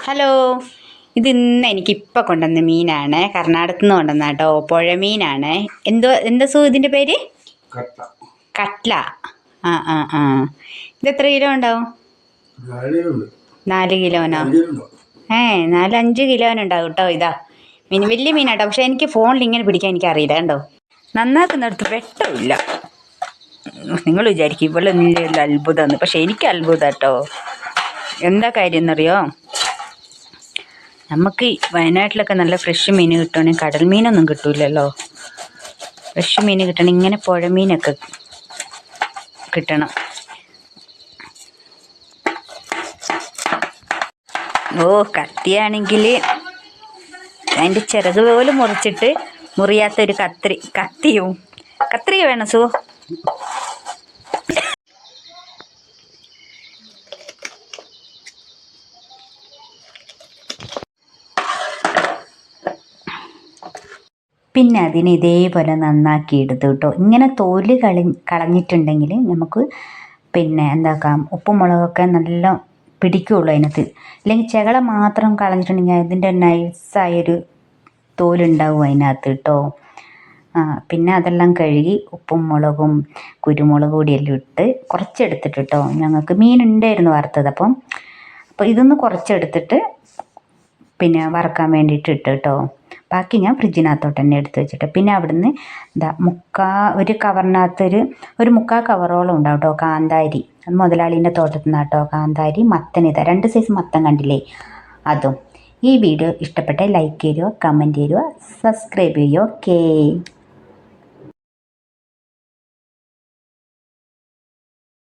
Hello, ഇത് ഇന്ന് എനിക്കിപ്പോൾ കൊണ്ടുവന്ന മീനാണ്. കർണാടകത്തിൽ നിന്ന് കൊണ്ടുവന്ന കേട്ടോ, പുഴ മീനാണ്. എന്താ ഇതിൻ്റെ പേര്? കട്ട്ല. ആ ആ ആ ഇത് എത്ര കിലോ ഉണ്ടാവും? 4 കിലോനോ? 4-5 കിലോനുണ്ടാവും കേട്ടോ. ഇതാ മീൻ, വലിയ മീനാട്ടോ. പക്ഷെ എനിക്ക് ഫോണിൽ ഇങ്ങനെ പിടിക്കാൻ എനിക്കറിയില്ല കേട്ടോ. നന്നാക്കുന്നിടത്ത് വെട്ടമില്ല. നിങ്ങൾ വിചാരിക്കും ഇവളെന്തെങ്കിലും അത്ഭുതമെന്ന്. പക്ഷെ എനിക്ക് അത്ഭുതം കേട്ടോ. എന്താ കാര്യം എന്നറിയോ? നമുക്ക് വയനാട്ടിലൊക്കെ നല്ല ഫ്രഷ് മീൻ കിട്ടുകയാണെങ്കിൽ കടൽ മീനൊന്നും കിട്ടൂലല്ലോ. ഫ്രഷ് മീൻ കിട്ടണം, ഇങ്ങനെ പുഴ മീനൊക്കെ കിട്ടണം. കത്തിയാണെങ്കിൽ അതിൻ്റെ ചിറക് പോലും മുറിച്ചിട്ട് മുറിയാത്തൊരു കത്രിക വേണം സോ. പിന്നെ അതിന് ഇതേപോലെ നന്നാക്കി എടുത്തു കേട്ടോ. ഇങ്ങനെ തോല് കളഞ്ഞിട്ടുണ്ടെങ്കിൽ നമുക്ക് പിന്നെ എന്താക്കാം, ഉപ്പും മുളകൊക്കെ നല്ല പിടിക്കുകയുള്ളൂ അതിനകത്ത്. അല്ലെങ്കിൽ ചെകള മാത്രം കളഞ്ഞിട്ടുണ്ടെങ്കിൽ അതിൻ്റെ നൈസായൊരു തോലുണ്ടാവും അതിനകത്ത് കേട്ടോ. പിന്നെ അതെല്ലാം കഴുകി ഉപ്പും മുളകും കുരുമുളക് പൊടിയെല്ലാം ഇട്ട് കുറച്ചെടുത്തിട്ട് കേട്ടോ. ഞങ്ങൾക്ക് മീനുണ്ടായിരുന്നു വറുത്തത്. അപ്പോൾ ഇതൊന്ന് കുറച്ചെടുത്തിട്ട് പിന്നെ വറക്കാൻ വേണ്ടിയിട്ട് ഇട്ട് കേട്ടോ. ബാക്കി ഞാൻ ഫ്രിഡ്ജിനകത്തോട്ട് തന്നെ എടുത്ത് വെച്ചിട്ട്, പിന്നെ അവിടുന്ന് ഒരു കവറിനകത്തൊരു 3/4 കവറോളം ഉണ്ടാവും കേട്ടോ കാന്താരി. അത് മുതലാളീൻ്റെ തോട്ടത്തിൽ നിന്ന് കേട്ടോ. കാന്താരി, മത്തൻ, 2 സൈസ് മത്തൻ കണ്ടില്ലേ, അതും. ഈ വീഡിയോ ഇഷ്ടപ്പെട്ട ലൈക്ക് ചെയ്യുക, കമൻറ്റ് ചെയ്യുക, സബ്സ്ക്രൈബ് ചെയ്യുക. ഓക്കേ.